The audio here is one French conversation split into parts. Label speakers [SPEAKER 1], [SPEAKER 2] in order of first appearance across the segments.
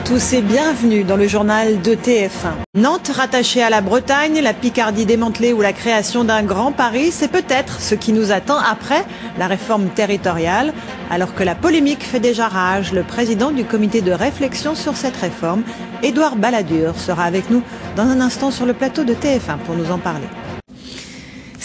[SPEAKER 1] tous et bienvenue dans le journal de TF1. Nantes rattachée à la Bretagne, la Picardie démantelée ou la création d'un Grand Paris, c'est peut-être ce qui nous attend après la réforme territoriale. Alors que la polémique fait déjà rage, le président du comité de réflexion sur cette réforme, Édouard Balladur, sera avec nous dans un instant sur le plateau de TF1 pour nous en parler.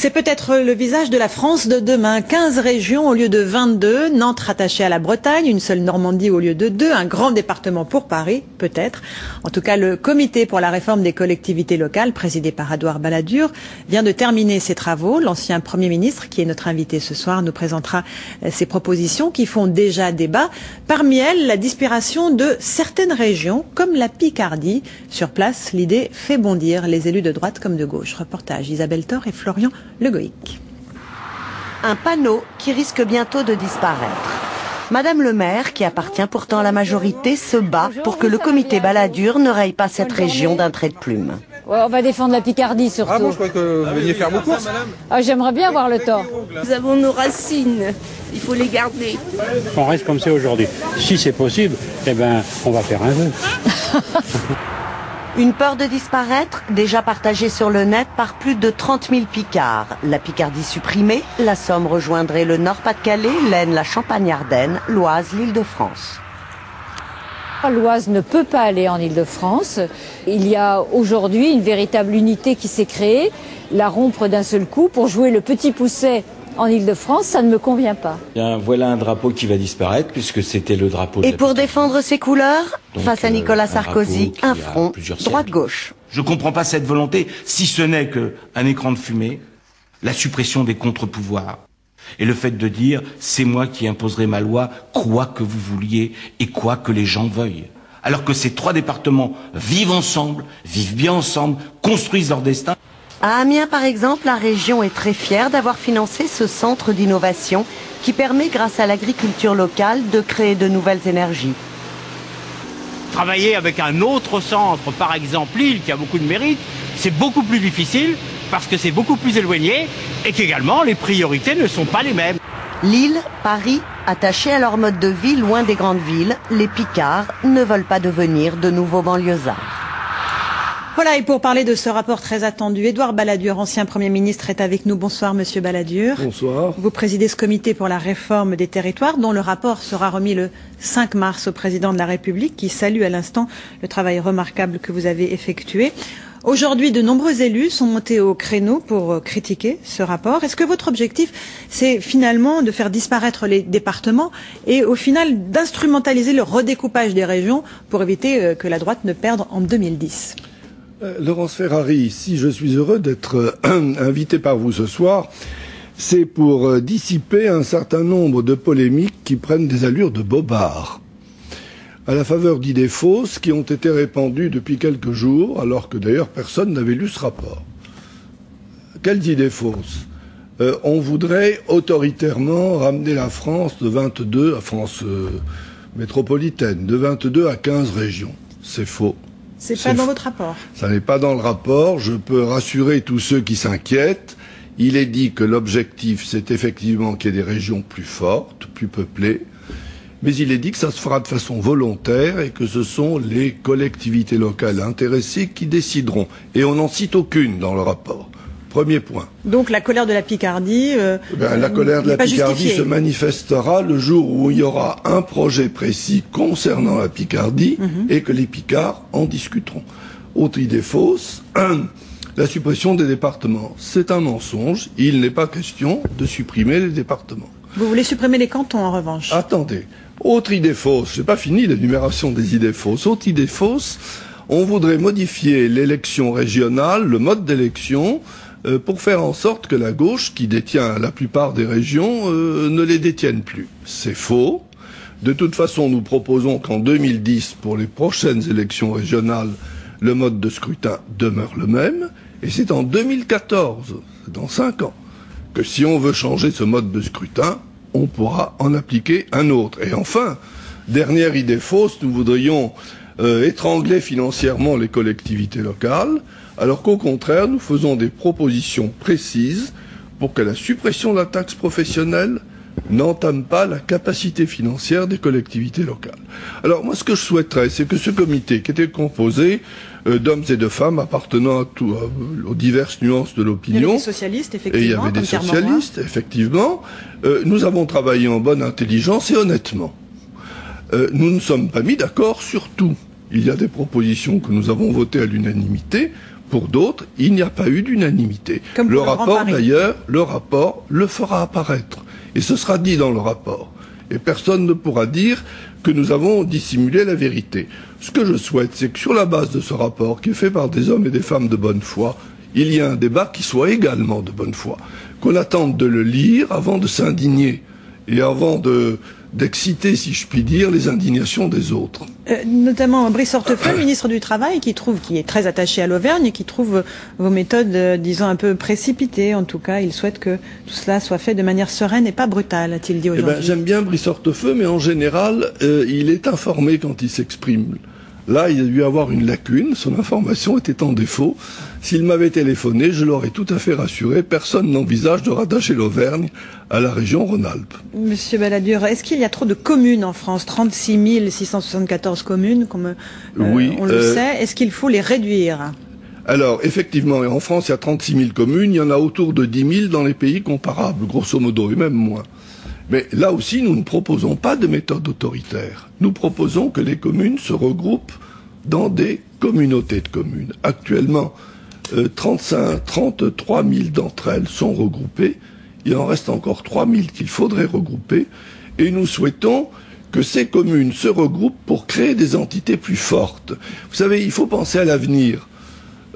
[SPEAKER 1] C'est peut-être le visage de la France de demain. 15 régions au lieu de 22, Nantes rattachée à la Bretagne, une seule Normandie au lieu de 2, un grand département pour Paris, peut-être. En tout cas, le comité pour la réforme des collectivités locales, présidé par Édouard Balladur, vient de terminer ses travaux. L'ancien Premier ministre, qui est notre invité ce soir, nous présentera ses propositions qui font déjà débat. Parmi elles, la disparition de certaines régions, comme la Picardie. Sur place, l'idée fait bondir les élus de droite comme de gauche. Reportage Isabelle Thor et Florian Le Goïc.
[SPEAKER 2] Un panneau qui risque bientôt de disparaître. Madame le maire, qui appartient pourtant à la majorité, se bat pour que le comité Balladur ne raye pas cette région d'un trait de plume.
[SPEAKER 3] Ouais, on va défendre la Picardie surtout.
[SPEAKER 4] Ah bon, je croyais que vous veniez faire vos courses.
[SPEAKER 3] Ah, j'aimerais bien voir le tort.
[SPEAKER 5] Nous avons nos racines, il faut les garder.
[SPEAKER 6] On reste comme c'est aujourd'hui. Si c'est possible, eh ben, on va faire un vœu.
[SPEAKER 2] Une peur de disparaître, déjà partagée sur le net par plus de 30 000 Picards. La Picardie supprimée, la Somme rejoindrait le Nord-Pas-de-Calais, l'Aisne, la Champagne-Ardenne, l'Oise, l'Île-de-France.
[SPEAKER 3] L'Oise ne peut pas aller en Île-de-France. Il y a aujourd'hui une véritable unité qui s'est créée. La rompre d'un seul coup pour jouer le petit pousset en Île-de-France, ça ne me convient pas.
[SPEAKER 7] Bien, voilà un drapeau qui va disparaître puisque c'était le drapeau de
[SPEAKER 2] Et
[SPEAKER 7] la
[SPEAKER 2] pour
[SPEAKER 7] Picardie.
[SPEAKER 2] défendre ses couleurs,
[SPEAKER 7] Donc,
[SPEAKER 2] face à Nicolas Sarkozy,
[SPEAKER 7] drapeau qui
[SPEAKER 2] un
[SPEAKER 7] a
[SPEAKER 2] front
[SPEAKER 7] plusieurs siècles.
[SPEAKER 2] droite-gauche.
[SPEAKER 8] Je comprends pas cette volonté, si ce n'est qu'un écran de fumée, la suppression des contre-pouvoirs, et le fait de dire c'est moi qui imposerai ma loi, quoi que vous vouliez et quoi que les gens veuillent. Alors que ces trois départements vivent ensemble, vivent bien ensemble, construisent leur destin.
[SPEAKER 2] À Amiens, par exemple, la région est très fière d'avoir financé ce centre d'innovation qui permet, grâce à l'agriculture locale, de créer de nouvelles énergies.
[SPEAKER 9] Travailler avec un autre centre, par exemple Lille, qui a beaucoup de mérite, c'est beaucoup plus difficile parce que c'est beaucoup plus éloigné et qu'également les priorités ne sont pas les mêmes.
[SPEAKER 2] Lille, Paris, attachés à leur mode de vie loin des grandes villes, les Picards ne veulent pas devenir de nouveaux banlieusards.
[SPEAKER 1] Voilà, et pour parler de ce rapport très attendu, Édouard Balladur, ancien Premier ministre, est avec nous. Bonsoir, Monsieur Balladur.
[SPEAKER 4] Bonsoir.
[SPEAKER 1] Vous présidez ce comité pour la réforme des territoires, dont le rapport sera remis le 5 mars au président de la République, qui salue à l'instant le travail remarquable que vous avez effectué. Aujourd'hui, de nombreux élus sont montés au créneau pour critiquer ce rapport. Est-ce que votre objectif, c'est finalement de faire disparaître les départements et au final d'instrumentaliser le redécoupage des régions pour éviter que la droite ne perde en 2010 ?
[SPEAKER 4] Laurence Ferrari, si je suis heureux d'être invité par vous ce soir, c'est pour dissiper un certain nombre de polémiques qui prennent des allures de bobards, à la faveur d'idées fausses qui ont été répandues depuis quelques jours, alors que d'ailleurs personne n'avait lu ce rapport. Quelles idées fausses ? On voudrait autoritairement ramener la France de 22, la France métropolitaine, de 22 à 15 régions. C'est faux.
[SPEAKER 1] C'est pas dans votre rapport.
[SPEAKER 4] Ça n'est pas dans le rapport. Je peux rassurer tous ceux qui s'inquiètent. Il est dit que l'objectif, c'est effectivement qu'il y ait des régions plus fortes, plus peuplées. Mais il est dit que ça se fera de façon volontaire et que ce sont les collectivités locales intéressées qui décideront. Et on n'en cite aucune dans le rapport. Premier point.
[SPEAKER 1] Donc la colère de la Picardie
[SPEAKER 4] la colère de la Picardie
[SPEAKER 1] justifiée.
[SPEAKER 4] se manifestera le jour où il y aura un projet précis concernant la Picardie et que les Picards en discuteront. Autre idée fausse, la suppression des départements. C'est un mensonge. Il n'est pas question de supprimer les départements.
[SPEAKER 1] Vous voulez supprimer les cantons en revanche.
[SPEAKER 4] Attendez. Autre idée fausse. J'ai pas fini l'énumération des idées fausses. Autre idée fausse. On voudrait modifier l'élection régionale, le mode d'élection, pour faire en sorte que la gauche, qui détient la plupart des régions, ne les détienne plus. C'est faux. De toute façon, nous proposons qu'en 2010, pour les prochaines élections régionales, le mode de scrutin demeure le même. Et c'est en 2014, c'est dans 5 ans, que si on veut changer ce mode de scrutin, on pourra en appliquer un autre. Et enfin, dernière idée fausse, nous voudrions étrangler financièrement les collectivités locales, alors qu'au contraire, nous faisons des propositions précises pour que la suppression de la taxe professionnelle n'entame pas la capacité financière des collectivités locales. Alors moi, ce que je souhaiterais, c'est que ce comité, qui était composé d'hommes et de femmes appartenant aux diverses nuances de l'opinion,
[SPEAKER 1] il y avait des socialistes, effectivement,
[SPEAKER 4] et il y avait des socialistes, effectivement, nous avons travaillé en bonne intelligence et honnêtement. Nous ne sommes pas mis d'accord sur tout. Il y a des propositions que nous avons votées à l'unanimité. Pour d'autres, il n'y a pas eu d'unanimité. Le rapport, d'ailleurs, le rapport le fera apparaître. Et ce sera dit dans le rapport. Et personne ne pourra dire que nous avons dissimulé la vérité. Ce que je souhaite, c'est que sur la base de ce rapport, qui est fait par des hommes et des femmes de bonne foi, il y ait un débat qui soit également de bonne foi. Qu'on attende de le lire avant de s'indigner. Et avant d'exciter, si je puis dire, les indignations des autres.
[SPEAKER 1] Notamment Brice Hortefeux, ministre du Travail, qui est très attaché à l'Auvergne et qui trouve vos méthodes, disons, un peu précipitées. En tout cas, il souhaite que tout cela soit fait de manière sereine et pas brutale, a-t-il dit aujourd'hui.
[SPEAKER 4] J'aime bien Brice Hortefeux, mais en général, il est informé quand il s'exprime. Là, il a dû avoir une lacune, son information était en défaut. S'il m'avait téléphoné, je l'aurais tout à fait rassuré. Personne n'envisage de rattacher l'Auvergne à la région Rhône-Alpes. Monsieur
[SPEAKER 1] Balladur, est-ce qu'il y a trop de communes en France? 36 674 communes, comme
[SPEAKER 4] oui,
[SPEAKER 1] on le sait. Est-ce qu'il faut les réduire?
[SPEAKER 4] Alors, effectivement, en France, il y a 36 000 communes. Il y en a autour de 10 000 dans les pays comparables, grosso modo, et même moins. Mais là aussi, nous ne proposons pas de méthode autoritaire. Nous proposons que les communes se regroupent dans des communautés de communes. Actuellement, 33 000 d'entre elles sont regroupées. Il en reste encore 3 000 qu'il faudrait regrouper. Et nous souhaitons que ces communes se regroupent pour créer des entités plus fortes. Vous savez, il faut penser à l'avenir.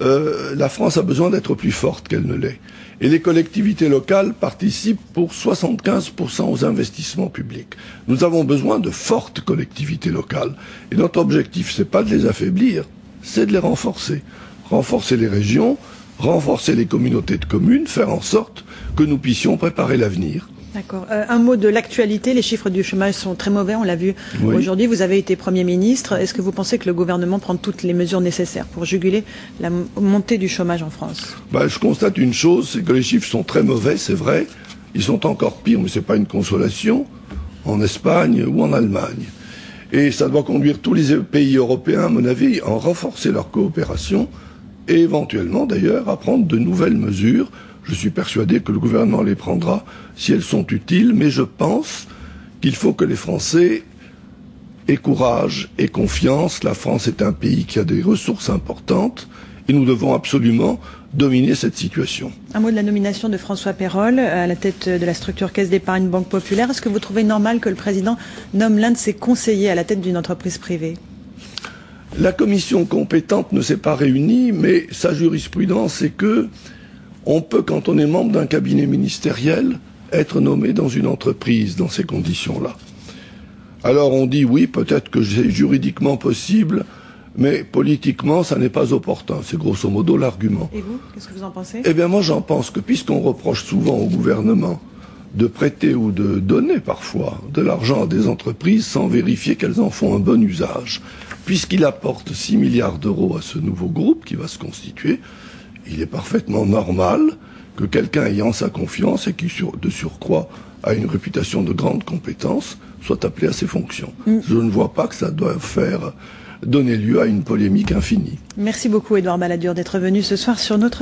[SPEAKER 4] La France a besoin d'être plus forte qu'elle ne l'est. Et les collectivités locales participent pour 75% aux investissements publics. Nous avons besoin de fortes collectivités locales. Et notre objectif, c'est pas de les affaiblir, c'est de les renforcer. Renforcer les régions, renforcer les communautés de communes, faire en sorte que nous puissions préparer l'avenir.
[SPEAKER 1] D'accord. Un mot de l'actualité. Les chiffres du chômage sont très mauvais, on l'a vu aujourd'hui. Vous avez été Premier ministre. Est-ce que vous pensez que le gouvernement prend toutes les mesures nécessaires pour juguler la montée du chômage en France?
[SPEAKER 4] Je constate une chose, c'est que les chiffres sont très mauvais, c'est vrai. Ils sont encore pires, mais ce n'est pas une consolation, en Espagne ou en Allemagne. Et ça doit conduire tous les pays européens, à mon avis, à renforcer leur coopération et éventuellement, d'ailleurs, à prendre de nouvelles mesures. Je suis persuadé que le gouvernement les prendra si elles sont utiles, mais je pense qu'il faut que les Français aient courage et confiance. La France est un pays qui a des ressources importantes et nous devons absolument dominer cette situation.
[SPEAKER 1] Un mot de la nomination de François Peyrol à la tête de la structure Caisse d'épargne Banque Populaire. Est-ce que vous trouvez normal que le président nomme l'un de ses conseillers à la tête d'une entreprise privée?
[SPEAKER 4] La commission compétente ne s'est pas réunie, mais sa jurisprudence est que on peut, quand on est membre d'un cabinet ministériel, être nommé dans une entreprise dans ces conditions-là. Alors on dit oui, peut-être que c'est juridiquement possible, mais politiquement, ça n'est pas opportun. C'est grosso modo l'argument.
[SPEAKER 1] Et vous, qu'est-ce que vous en pensez?
[SPEAKER 4] Eh bien moi j'en pense que puisqu'on reproche souvent au gouvernement de prêter ou de donner parfois de l'argent à des entreprises sans vérifier qu'elles en font un bon usage, puisqu'il apporte 6 milliards d'euros à ce nouveau groupe qui va se constituer, il est parfaitement normal que quelqu'un ayant sa confiance et qui, de surcroît, a une réputation de grande compétence, soit appelé à ses fonctions. Je ne vois pas que ça doit donner lieu à une polémique infinie.
[SPEAKER 1] Merci beaucoup, Édouard Balladur, d'être venu ce soir sur notre